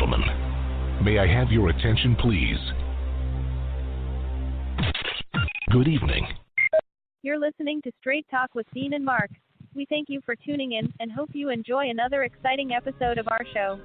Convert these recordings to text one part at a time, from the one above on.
gentlemen, may I have your attention, please? Good evening. You're listening to Straight Talk with Dean and Mark. We thank you for tuning in and hope you enjoy another exciting episode of our show.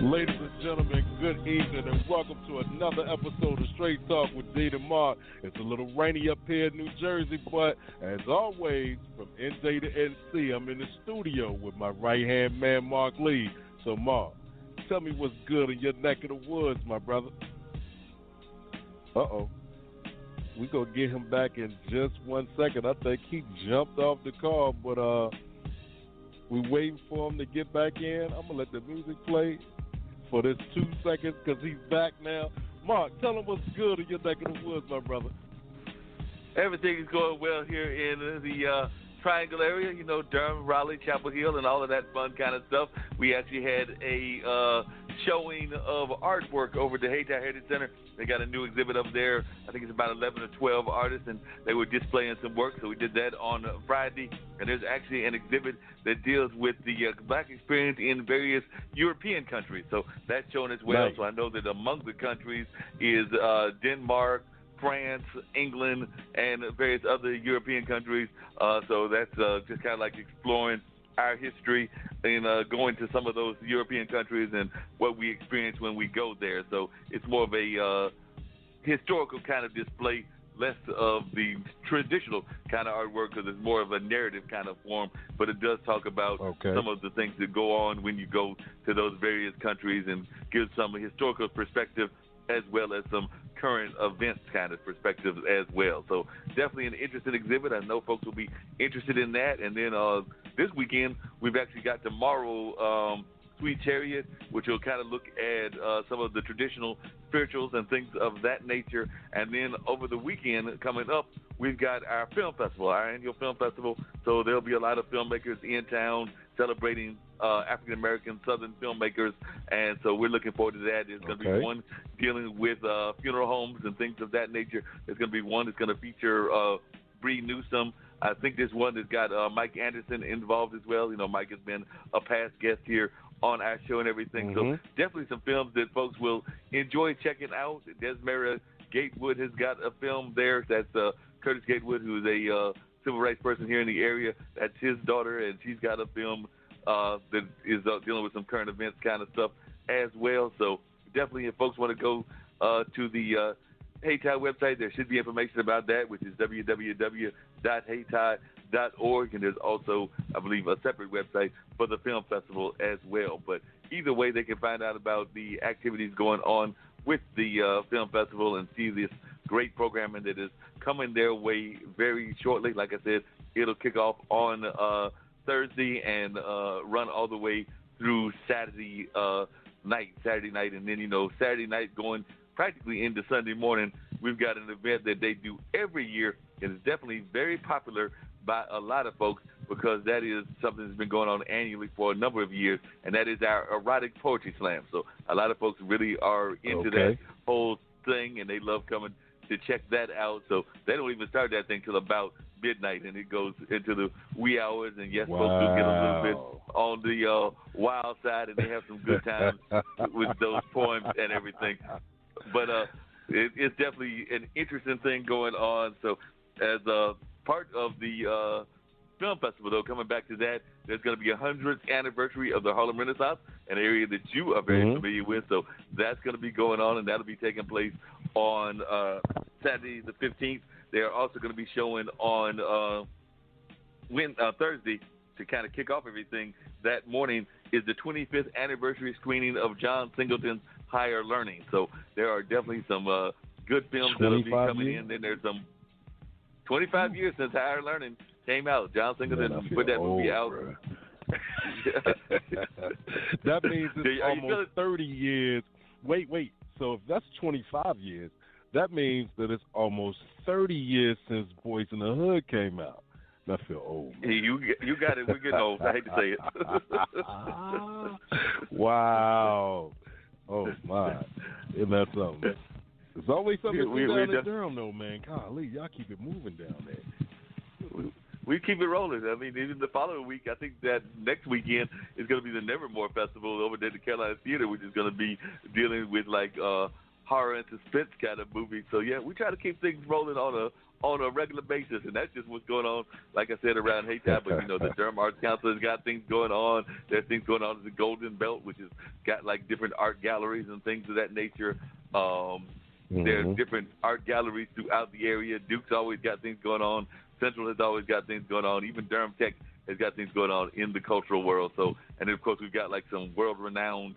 Ladies and gentlemen, good evening and welcome to another episode of Straight Talk with Dean and Mark. It's a little rainy up here in New Jersey, but as always, from NJ to NC, I'm in the studio with my right-hand man, Mark Lee. So, Mark, tell me what's good in your neck of the woods, my brother. Uh-oh. We're going to get him back in just 1 second. I think he jumped off the call, but we're waiting for him to get back in. I'm going to let the music play for this 2 seconds because he's back now. Mark, tell him what's good in your neck of the woods, my brother. Everything is going well here in the Triangle area, you know, Durham, Raleigh, Chapel Hill, and all of that fun kind of stuff. We actually had a showing of artwork over at the Hayti Heritage Center. They got a new exhibit up there. I think it's about 11 or 12 artists, and they were displaying some work. So we did that on Friday. And there's actually an exhibit that deals with the black experience in various European countries. So that's shown as well. Nice. So I know that among the countries is Denmark, France, England, and various other European countries. So that's just kind of like exploring our history and going to some of those European countries and what we experience when we go there. So it's more of a historical kind of display, less of the traditional kind of artwork because it's more of a narrative kind of form, but it does talk about some of the things that go on when you go to those various countries and give some historical perspective as well as some current events kind of perspective as well. So definitely an interesting exhibit. I know folks will be interested in that. And then this weekend, we've actually got tomorrow Sweet Chariot, which will kind of look at some of the traditional spirituals and things of that nature. And then over the weekend coming up, we've got our film festival, our annual film festival. So there'll be a lot of filmmakers in town celebrating African-American Southern filmmakers, and so we're looking forward to that. There's going to be one dealing with funeral homes and things of that nature. There's going to be one that's going to feature Bree Newsome. I think there's one that's got Mike Anderson involved as well. You know, Mike has been a past guest here on our show and everything. So definitely some films that folks will enjoy checking out. Desmara Gatewood has got a film there. That's Curtis Gatewood, who is a civil rights person here in the area. That's his daughter, and she's got a film that is dealing with some current events kind of stuff as well. So definitely if folks want to go to the Hayti website, there should be information about that, which is www.hayti.org. And there's also, I believe, a separate website for the film festival as well. But either way, they can find out about the activities going on with the film festival and see this great programming that is coming their way very shortly. Like I said, it'll kick off on Thursday and run all the way through Saturday night, and then, you know, Saturday night going practically into Sunday morning, we've got an event that they do every year, and it's definitely very popular by a lot of folks because that is something that's been going on annually for a number of years, and that is our erotic poetry slam. So a lot of folks really are into that whole thing, and they love coming to check that out. So they don't even start that thing till about midnight, and it goes into the wee hours. And yes, folks do get a little bit on the wild side, and they have some good times with those poems and everything. But it's definitely an interesting thing going on. So as a part of the film festival, though, coming back to that, there's going to be a 100th anniversary of the Harlem Renaissance, an area that you are very familiar with. So that's going to be going on, and that'll be taking place on Saturday the 15th. They're also going to be showing on Thursday to kind of kick off everything. That morning is the 25th anniversary screening of John Singleton's Higher Learning. So there are definitely some good films that will be coming in. Then there's some 25 years since Higher Learning came out. John Singleton put that movie out. That means it's almost 30 years. Wait. So if that's 25 years, that means that it's almost 30 years since Boys in the Hood came out. I feel old, man. You got it. We're getting old. I hate to say it. Wow. Oh, my. Isn't that something? There's always something to do down in Durham, though, man. Golly, y'all keep it moving down there. We keep it rolling. I mean, even the following week, I think that next weekend is going to be the Nevermore Festival over there at the Carolina Theater, which is going to be dealing with, like, horror and suspense kind of movies. So, yeah, we try to keep things rolling on a regular basis, and that's just what's going on, like I said, around Haytime. But, you know, the Durham Arts Council has got things going on. There's things going on in the Golden Belt, which has got, like, different art galleries and things of that nature. There's different art galleries throughout the area. Duke's always got things going on. Central has always got things going on. Even Durham Tech has got things going on in the cultural world. So, and then, of course, we've got, like, some world-renowned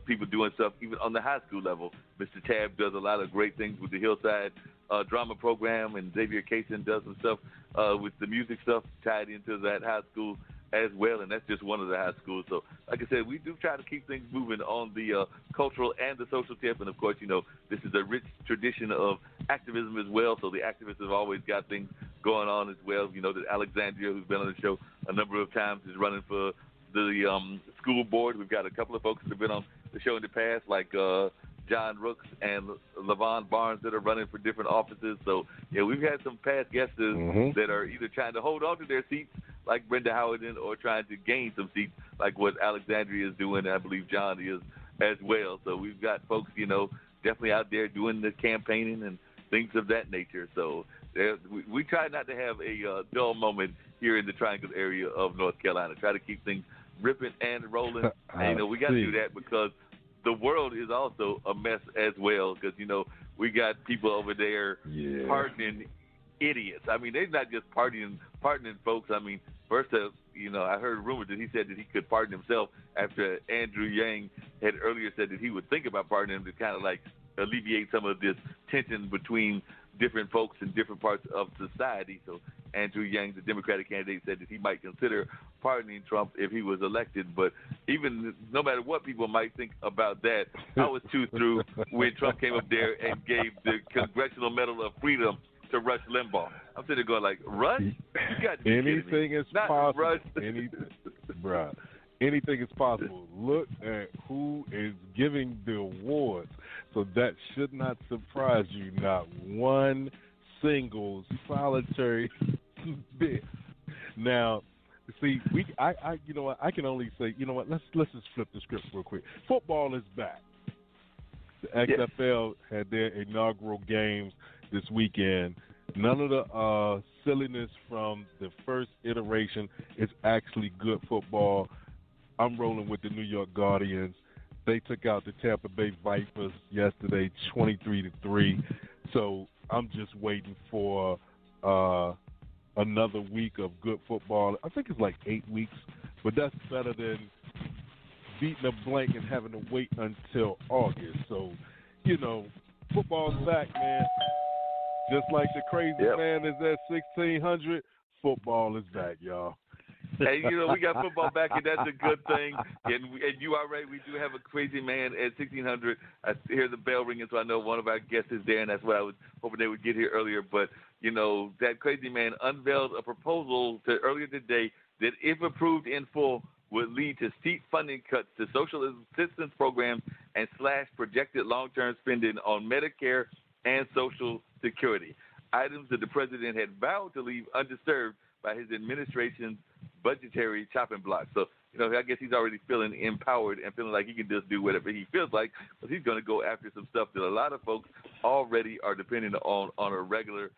people doing stuff even on the high school level. Mr. Tab does a lot of great things with the Hillside drama program, and Xavier Kaysen does some stuff with the music stuff tied into that high school as well, and that's just one of the high schools. So, like I said, we do try to keep things moving on the cultural and the social tip, and, of course, you know, this is a rich tradition of activism as well, so the activists have always got things going on as well. You know, that Alexandria, who's been on the show a number of times, is running for the school board. We've got a couple of folks that have been on the show in the past, like John Rooks and LaVon Barnes, that are running for different offices. So, yeah, we've had some past guests that are either trying to hold on to their seats, like Brenda Howard, or trying to gain some seats, like what Alexandria is doing, and I believe John is as well. So we've got folks, you know, definitely out there doing the campaigning and things of that nature. So we try not to have a dull moment here in the Triangle area of North Carolina. Try to keep things ripping and rolling. And, you know, we got to do that because the world is also a mess as well, because, you know, we got people over there pardoning idiots. I mean, they're not just pardoning folks. I mean, first, you know, I heard rumors that he said that he could pardon himself after Andrew Yang had earlier said that he would think about pardoning him to kind of like alleviate some of this tension between different folks in different parts of society. So Andrew Yang, the Democratic candidate, said that he might consider pardoning Trump if he was elected. But even no matter what people might think about that, I was too through when Trump came up there and gave the Congressional Medal of Freedom to Rush Limbaugh. I'm sitting there going like, Rush? You got to be anything is not possible. Rush. Anything is possible. Look at who is giving the awards. So that should not surprise you, not one single solitary bit. Now, see, you know what? I can only say, you know what? Let's just flip the script real quick. Football is back. The XFL had their inaugural games this weekend. None of the silliness from the first iteration. It's actually good football. I'm rolling with the New York Guardians. They took out the Tampa Bay Vipers yesterday, 23-3. So I'm just waiting for another week of good football. I think it's like 8 weeks, but that's better than beating a blank and having to wait until August. So, you know, football's back, man. Just like the crazy man is at 1600, football is back, y'all. Hey, you know, we got football back, and that's a good thing. And you are right, we do have a crazy man at 1600. I hear the bell ringing, so I know one of our guests is there, and that's what I was hoping they would get here earlier. But, you know, that crazy man unveiled a proposal earlier today that, if approved in full, would lead to steep funding cuts to social assistance programs and slash projected long-term spending on Medicare and Social Security, items that the president had vowed to leave undisturbed by his administration's budgetary chopping block. So, you know, I guess he's already feeling empowered and feeling like he can just do whatever he feels like, but he's going to go after some stuff that a lot of folks already are depending on a regular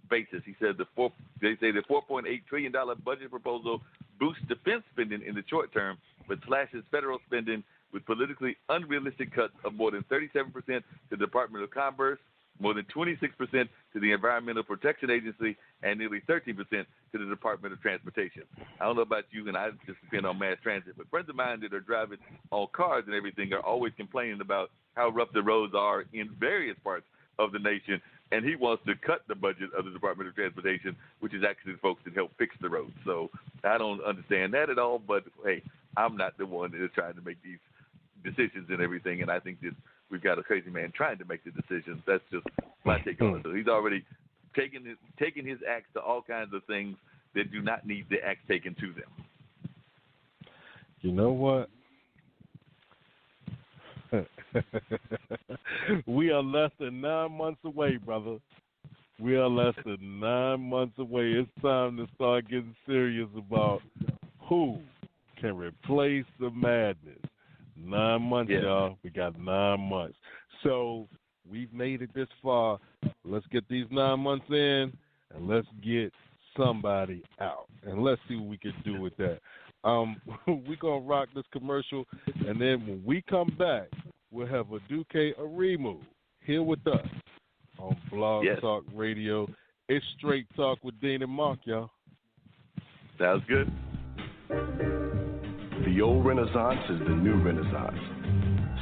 basis. He said they say the $4.8 trillion budget proposal boosts defense spending in the short term, but slashes federal spending with politically unrealistic cuts of more than 37% to the Department of Commerce, more than 26% to the Environmental Protection Agency, and nearly 13% to the Department of Transportation. I don't know about you, and I just depend on mass transit, but friends of mine that are driving on cars and everything are always complaining about how rough the roads are in various parts of the nation, and he wants to cut the budget of the Department of Transportation, which is actually the folks that help fix the roads. So I don't understand that at all, but, hey, I'm not the one that is trying to make these decisions and everything, and I think that we've got a crazy man trying to make the decisions. That's just my take on it. So he's already taking his axe to all kinds of things that do not need the axe taken to them. You know what? We are less than 9 months away, brother. We are less than 9 months away. It's time to start getting serious about who can replace the madness. 9 months, y'all. We got 9 months. So we've made it this far. Let's get these 9 months in, and let's get somebody out. And let's see what we can do with that. We're going to rock this commercial, and then when we come back, we'll have a Duque Arimu here with us on Blog Talk Radio. It's Straight Talk with Dean and Mark, y'all. Sounds good. The old Renaissance is the new Renaissance,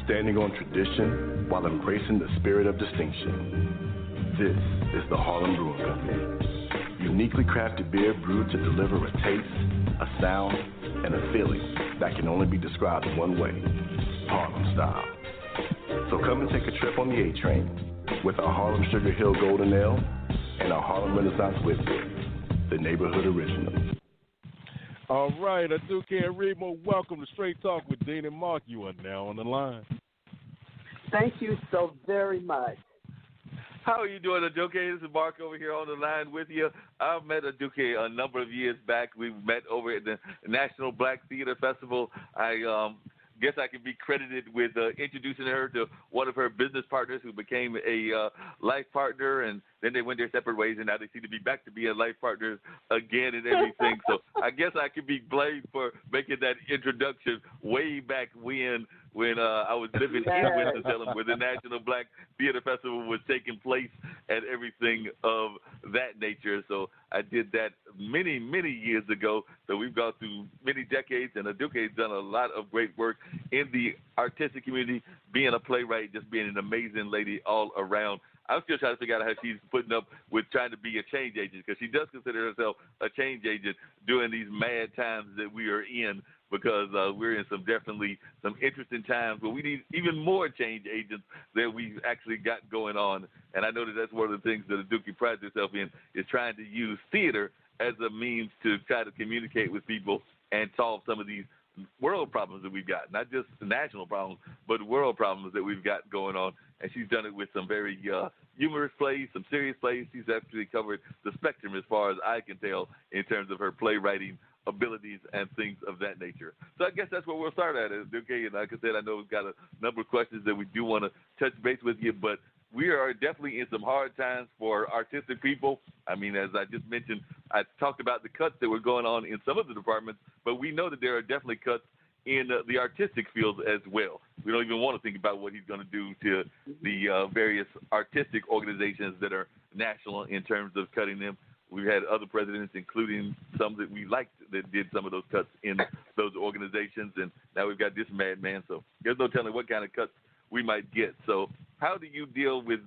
standing on tradition while embracing the spirit of distinction. This is the Harlem Brewing Company. Uniquely crafted beer brewed to deliver a taste, a sound, and a feeling that can only be described in one way, Harlem style. So come and take a trip on the A train with our Harlem Sugar Hill Golden Ale and our Harlem Renaissance Wit Beer, the neighborhood original. All right, Duque Arimu, welcome to Straight Talk with Dean and Mark. You are now on the line. Thank you so very much. How are you doing, Duque? This is Mark over here on the line with you. I've met Duque a number of years back. We met over at the National Black Theater Festival. I guess I can be credited with introducing her to one of her business partners who became a life partner, and then they went their separate ways, and now they seem to be back to being life partners again and everything. So I guess I could be blamed for making that introduction way back when I was living in Winston-Salem, where the National Black Theater Festival was taking place and everything of that nature. So I did that many, many years ago. So we've gone through many decades, and Duque's done a lot of great work in the artistic community, being a playwright, just being an amazing lady all around. I'm still trying to figure out how she's putting up with trying to be a change agent, because she does consider herself a change agent during these mad times that we are in, because we're in some interesting times where we need even more change agents than we've actually got going on. And I know that that's one of the things that Duque prides herself in, is trying to use theater as a means to try to communicate with people and solve some of these world problems that we've got, not just the national problems, but world problems that we've got going on. And she's done it with some very humorous plays, some serious plays. She's actually covered the spectrum as far as I can tell in terms of her playwriting abilities and things of that nature. So I guess that's where we'll start at, Duque. And like I said, I know we've got a number of questions that we do want to touch base with you, but we are definitely in some hard times for artistic people. I mean, as I just mentioned, I talked about the cuts that were going on in some of the departments, but we know that there are definitely cuts in the artistic field as well. We don't even want to think about what he's going to do to the various artistic organizations that are national in terms of cutting them. We've had other presidents, including some that we liked, that did some of those cuts in those organizations, and now we've got this madman. So there's no telling what kind of cuts we might get. So how do you deal with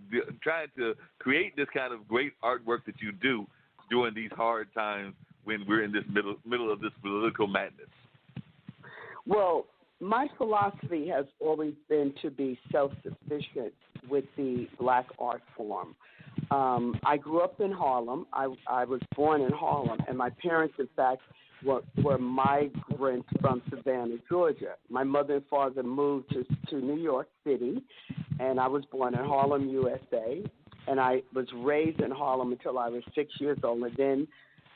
trying to create this kind of great artwork that you do during these hard times when we're in this middle of this political madness? Well, my philosophy has always been to be self-sufficient with the black art form. I grew up in Harlem. I was born in Harlem, and my parents, in fact, were migrants from Savannah, Georgia. My mother and father moved to New York City, and I was born in Harlem, USA, and I was raised in Harlem until I was 6 years old, and then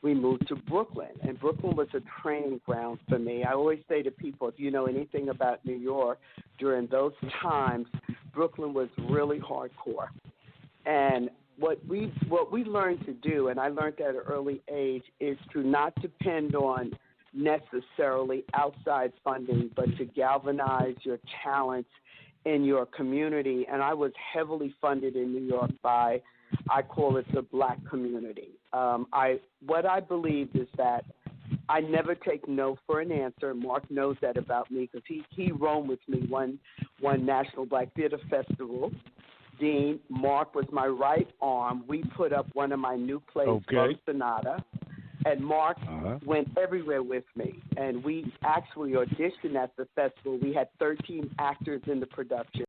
we moved to Brooklyn, and Brooklyn was a training ground for me. I always say to people, if you know anything about New York, during those times, Brooklyn was really hardcore. And what we learned to do, and I learned at an early age, is to not depend on necessarily outside funding, but to galvanize your talents in your community. And I was heavily funded in New York by, I call it the black community. What I believe is that I never take no for an answer. Mark knows that about me, because he roamed with me one National Black Theater Festival. Dean, Mark was my right arm. We put up one of my new plays, Sonata, and Mark went everywhere with me. And we actually auditioned at the festival. We had 13 actors in the production.